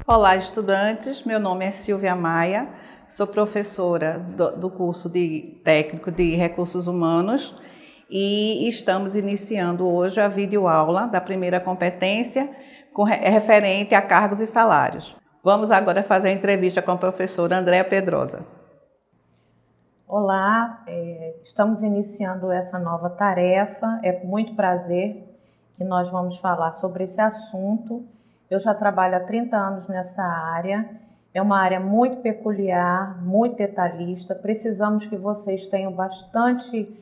Olá, estudantes. Meu nome é Silvia Maia, sou professora do curso de técnico de recursos humanos e estamos iniciando hoje a videoaula da primeira competência referente a cargos e salários. Vamos agora fazer a entrevista com a professora Andréa Pedrosa. Olá, estamos iniciando essa nova tarefa. É com muito prazer que nós vamos falar sobre esse assunto. Eu já trabalho há 30 anos nessa área. É uma área muito peculiar, muito detalhista. Precisamos que vocês tenham bastante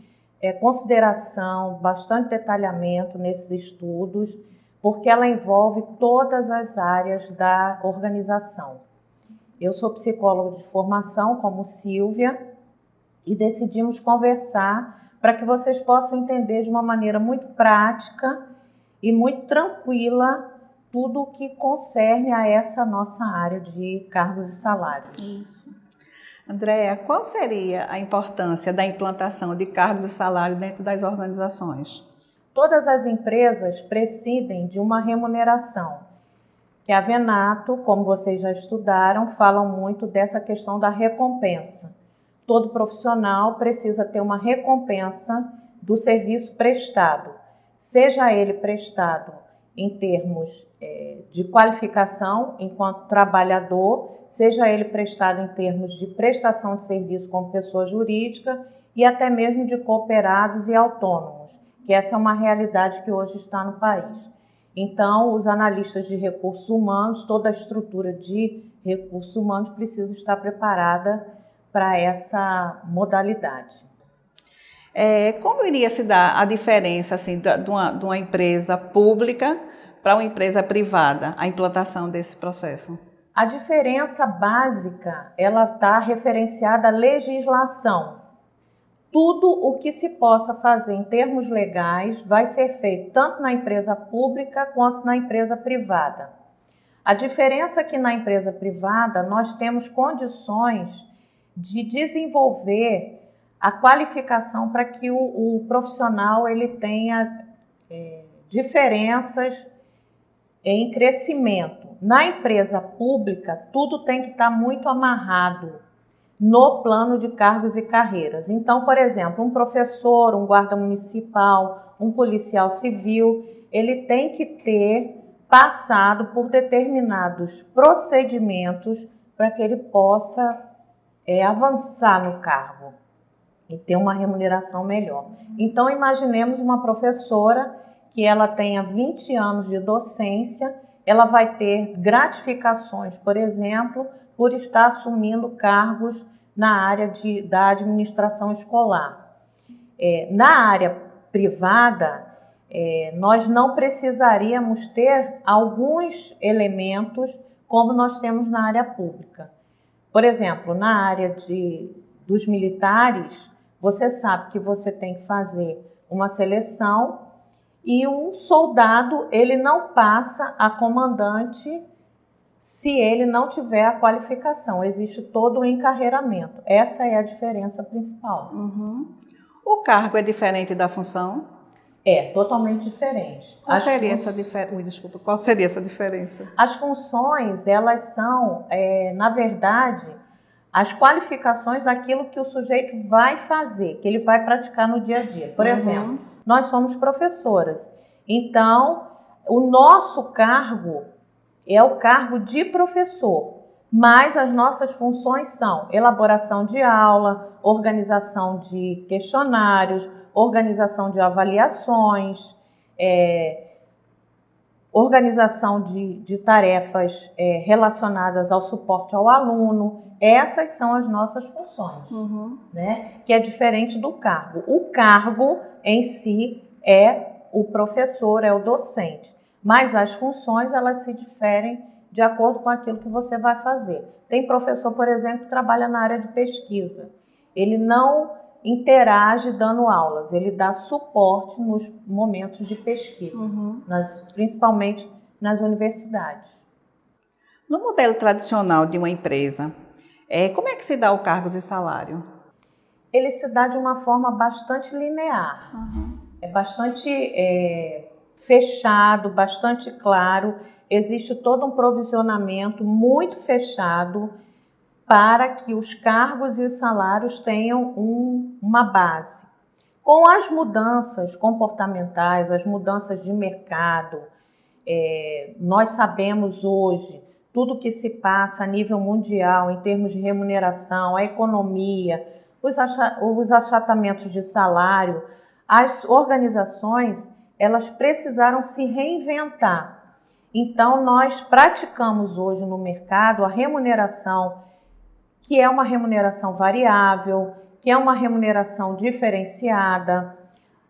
consideração, bastante detalhamento nesses estudos, porque ela envolve todas as áreas da organização. Eu sou psicóloga de formação, como Silvia, e decidimos conversar para que vocês possam entender de uma maneira muito prática e muito tranquila tudo o que concerne a essa nossa área de cargos e salários. Isso. Andréa, qual seria a importância da implantação de cargos e salários dentro das organizações? Todas as empresas prescindem de uma remuneração, que a Venato, como vocês já estudaram, falam muito dessa questão da recompensa. Todo profissional precisa ter uma recompensa do serviço prestado, seja ele prestado em termos de qualificação enquanto trabalhador, seja ele prestado em termos de prestação de serviço como pessoa jurídica e até mesmo de cooperados e autônomos, que essa é uma realidade que hoje está no país. Então, os analistas de recursos humanos, toda a estrutura de recursos humanos precisa estar preparada para essa modalidade. Como iria se dar a diferença assim, de uma empresa pública para uma empresa privada, a implantação desse processo? A diferença básica, ela está referenciada à legislação. Tudo o que se possa fazer em termos legais vai ser feito tanto na empresa pública quanto na empresa privada. A diferença é que na empresa privada nós temos condições de desenvolver a qualificação para que o profissional ele tenha diferenças em crescimento. Na empresa pública, tudo tem que estar muito amarrado no plano de cargos e carreiras. Então, por exemplo, um professor, um guarda municipal, um policial civil, ele tem que ter passado por determinados procedimentos para que ele possa avançar no cargo e ter uma remuneração melhor. Então, imaginemos uma professora que ela tenha 20 anos de docência, ela vai ter gratificações, por exemplo, por estar assumindo cargos na área da administração escolar. Na área privada, nós não precisaríamos ter alguns elementos como nós temos na área pública. Por exemplo, na área dos militares, você sabe que você tem que fazer uma seleção e um soldado, ele não passa a comandante se ele não tiver a qualificação. Existe todo o encarreiramento. Essa é a diferença principal. Uhum. O cargo é diferente da função? É, totalmente diferente. Qual seria essa diferença? As funções, elas são, na verdade, as qualificações daquilo que o sujeito vai fazer, que ele vai praticar no dia a dia. Por exemplo, nós somos professoras. Então, o nosso cargo é o cargo de professor, mas as nossas funções são elaboração de aula, organização de questionários, organização de avaliações, organização de tarefas relacionadas ao suporte ao aluno. Essas são as nossas funções, né? Que é diferente do cargo. O cargo em si é o professor, é o docente, mas as funções elas se diferem de acordo com aquilo que você vai fazer. Tem professor, por exemplo, que trabalha na área de pesquisa. Ele não interage dando aulas, ele dá suporte nos momentos de pesquisa, principalmente nas universidades. No modelo tradicional de uma empresa, como é que se dá o cargo e salário? Ele se dá de uma forma bastante linear, é bastante fechado, bastante claro. existe todo um provisionamento muito fechado para que os cargos e os salários tenham uma base. Com as mudanças comportamentais, as mudanças de mercado, nós sabemos hoje tudo que se passa a nível mundial em termos de remuneração, a economia, os achatamentos de salário, as organizações, elas precisaram se reinventar. Então, nós praticamos hoje no mercado a remuneração, que é uma remuneração variável, que é uma remuneração diferenciada.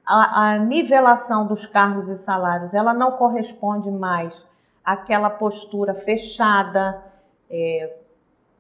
A nivelação dos cargos e salários, ela não corresponde mais àquela postura fechada.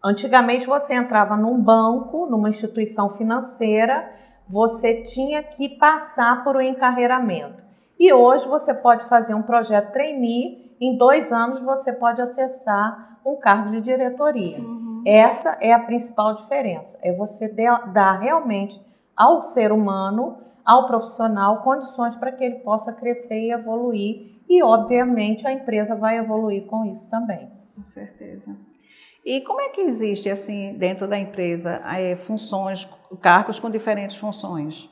Antigamente você entrava num banco, numa instituição financeira, você tinha que passar por um encarreiramento. E hoje você pode fazer um projeto trainee, em 2 anos você pode acessar um cargo de diretoria. Essa é a principal diferença, é você dar realmente ao ser humano, ao profissional, condições para que ele possa crescer e evoluir. E, obviamente, a empresa vai evoluir com isso também. Com certeza. E como é que existe, assim, dentro da empresa, funções, cargos com diferentes funções?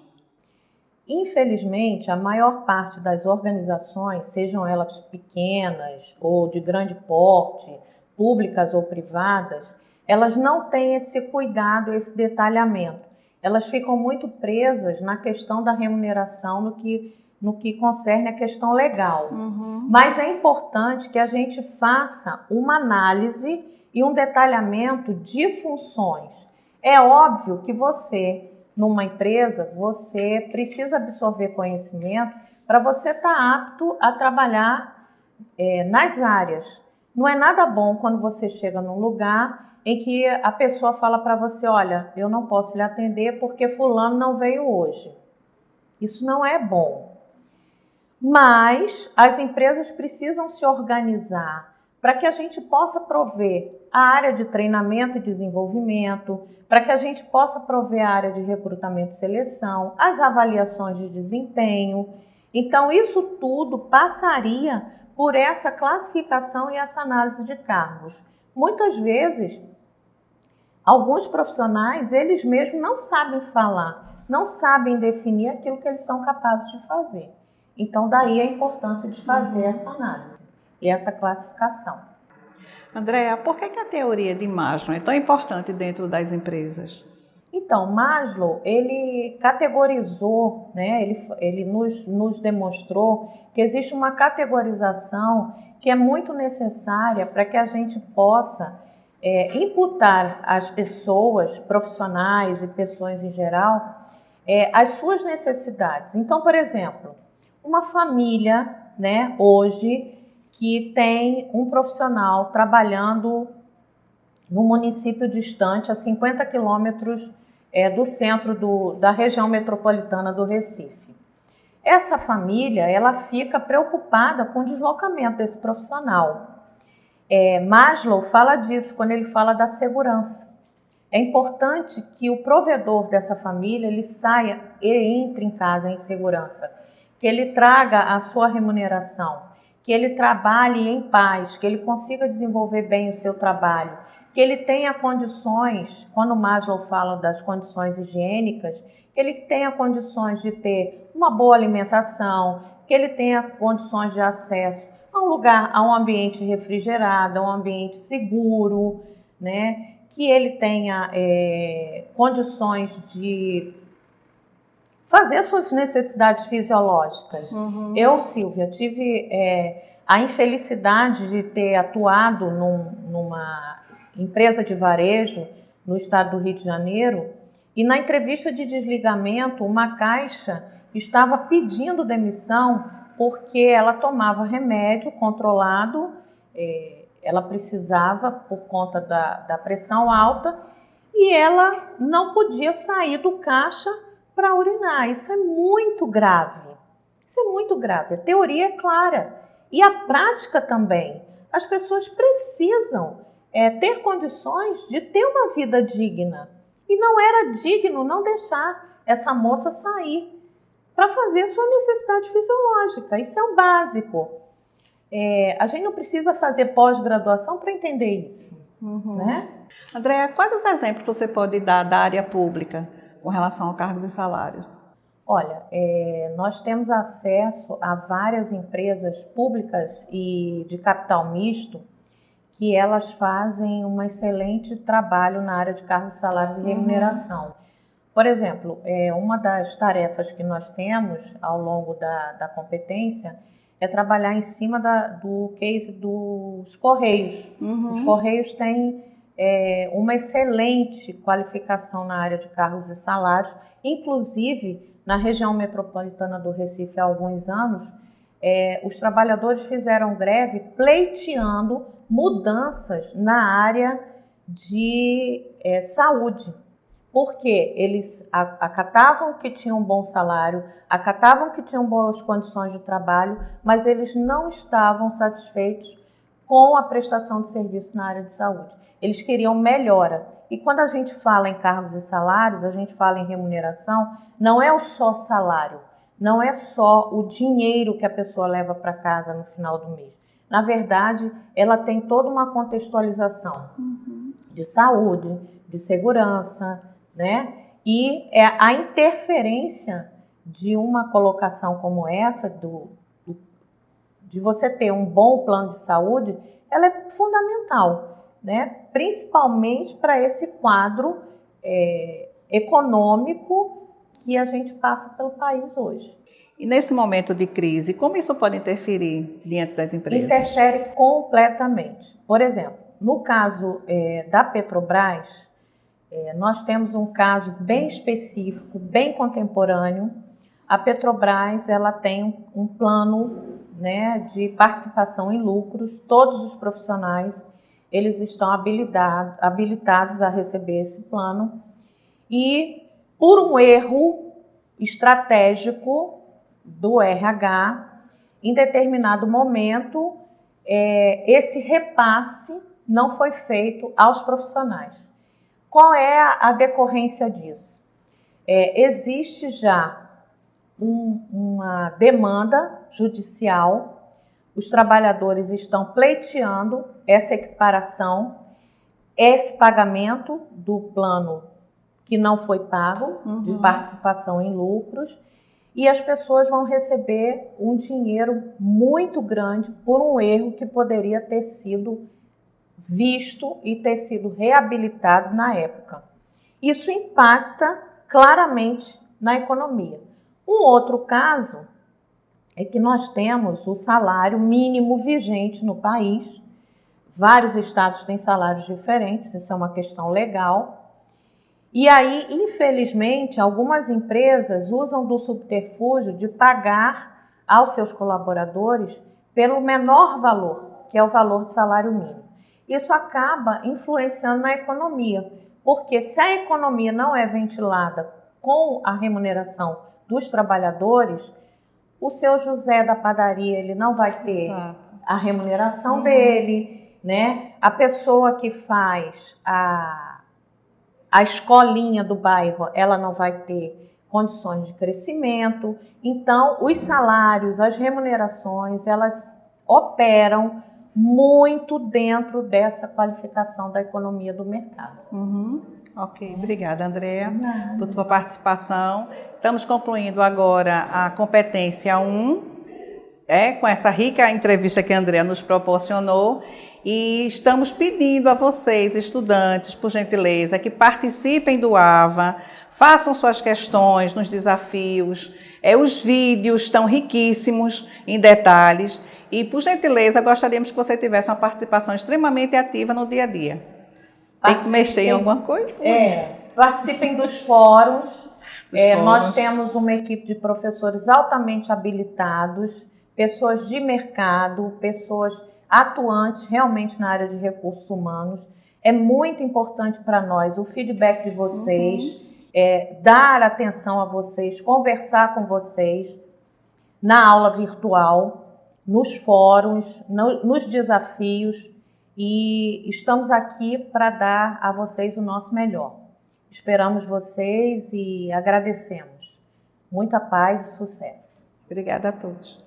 Infelizmente, a maior parte das organizações, sejam elas pequenas ou de grande porte, públicas ou privadas, elas não têm esse cuidado, esse detalhamento. Elas ficam muito presas na questão da remuneração, no que concerne a questão legal. Mas é importante que a gente faça uma análise e um detalhamento de funções. É óbvio que você, numa empresa, você precisa absorver conhecimento para você estar apto a trabalhar nas áreas. Não é nada bom quando você chega num lugar em que a pessoa fala para você, olha, eu não posso lhe atender porque fulano não veio hoje. Isso não é bom. Mas as empresas precisam se organizar para que a gente possa prover a área de treinamento e desenvolvimento, para que a gente possa prover a área de recrutamento e seleção, as avaliações de desempenho. Então, isso tudo passaria por essa classificação e essa análise de cargos. Muitas vezes, alguns profissionais, eles mesmos não sabem falar, não sabem definir aquilo que eles são capazes de fazer. Então, daí a importância de fazer essa análise e essa classificação. Andréa, por que a teoria de Maslow é tão importante dentro das empresas? Então, Maslow, ele categorizou, né, ele nos demonstrou que existe uma categorização que é muito necessária para que a gente possa imputar às pessoas, profissionais e pessoas em geral, as suas necessidades. Então, por exemplo, uma família, né, hoje, que tem um profissional trabalhando no município distante, a 50 quilômetros do centro da região metropolitana do Recife. Essa família, ela fica preocupada com o deslocamento desse profissional. Maslow fala disso quando ele fala da segurança. É importante que o provedor dessa família, ele saia e entre em casa em segurança, que ele traga a sua remuneração, que ele trabalhe em paz, que ele consiga desenvolver bem o seu trabalho, que ele tenha condições, quando Maslow fala das condições higiênicas, que ele tenha condições de ter uma boa alimentação, que ele tenha condições de acesso a um lugar, a um ambiente refrigerado, a um ambiente seguro, né? Que ele tenha condições de fazer suas necessidades fisiológicas. Eu, Silvia, tive a infelicidade de ter atuado numa empresa de varejo no estado do Rio de Janeiro e na entrevista de desligamento uma caixa estava pedindo demissão porque ela tomava remédio controlado, ela precisava por conta da pressão alta e ela não podia sair do caixa para urinar. Isso é muito grave. Isso é muito grave. A teoria é clara. E a prática também. As pessoas precisam ter condições de ter uma vida digna. E não era digno não deixar essa moça sair para fazer sua necessidade fisiológica. Isso é o básico. A gente não precisa fazer pós-graduação para entender isso, né? Andréa, quais os exemplos você pode dar da área pública com relação ao cargo de salário? Olha, nós temos acesso a várias empresas públicas e de capital misto que elas fazem um excelente trabalho na área de cargos, salários e remuneração. Por exemplo, uma das tarefas que nós temos ao longo da competência é trabalhar em cima do case dos Correios. Os Correios têm uma excelente qualificação na área de cargos e salários, inclusive na região metropolitana do Recife há alguns anos, os trabalhadores fizeram greve pleiteando mudanças na área de saúde, porque eles acatavam que tinham um bom salário, acatavam que tinham boas condições de trabalho, mas eles não estavam satisfeitos com a prestação de serviço na área de saúde. Eles queriam melhora. E quando a gente fala em cargos e salários, a gente fala em remuneração, não é o só salário, não é só o dinheiro que a pessoa leva para casa no final do mês. Na verdade, ela tem toda uma contextualização de saúde, de segurança, né? E a interferência de uma colocação como essa, de você ter um bom plano de saúde, ela é fundamental, né? Principalmente para esse quadro econômico que a gente passa pelo país hoje. E nesse momento de crise, como isso pode interferir diante das empresas? Interfere completamente. Por exemplo, no caso da Petrobras, nós temos um caso bem específico, bem contemporâneo. A Petrobras ela tem um plano, né, de participação em lucros. Todos os profissionais eles estão habilitados a receber esse plano. E por um erro estratégico do RH, em determinado momento, esse repasse não foi feito aos profissionais. Qual é a decorrência disso? Existe já uma demanda judicial, os trabalhadores estão pleiteando essa equiparação, esse pagamento do plano que não foi pago, de participação em lucros, e as pessoas vão receber um dinheiro muito grande por um erro que poderia ter sido visto e ter sido reabilitado na época. Isso impacta claramente na economia. Um outro caso é que nós temos o salário mínimo vigente no país. Vários estados têm salários diferentes, isso é uma questão legal. E aí, infelizmente, algumas empresas usam do subterfúgio de pagar aos seus colaboradores pelo menor valor, que é o valor de salário mínimo. Isso acaba influenciando na economia, porque se a economia não é ventilada com a remuneração dos trabalhadores, o seu José da padaria ele não vai ter a remuneração dele, né? A pessoa que faz a escolinha do bairro, ela não vai ter condições de crescimento. Então, os salários, as remunerações, elas operam muito dentro dessa qualificação da economia do mercado. Ok, obrigada, Andréa, por tua participação. Estamos concluindo agora a competência 1, com essa rica entrevista que a Andréa nos proporcionou. E estamos pedindo a vocês, estudantes, por gentileza, que participem do AVA, façam suas questões nos desafios. Os vídeos estão riquíssimos em detalhes. E, por gentileza, gostaríamos que você tivesse uma participação extremamente ativa no dia a dia. Tem que mexer em alguma coisa? Participem dos fóruns. Nós temos uma equipe de professores altamente habilitados, pessoas de mercado, pessoas atuantes realmente na área de recursos humanos. É muito importante para nós o feedback de vocês, dar atenção a vocês, conversar com vocês na aula virtual, nos fóruns, nos desafios, e estamos aqui para dar a vocês o nosso melhor. Esperamos vocês e agradecemos. Muita paz e sucesso. Obrigada a todos.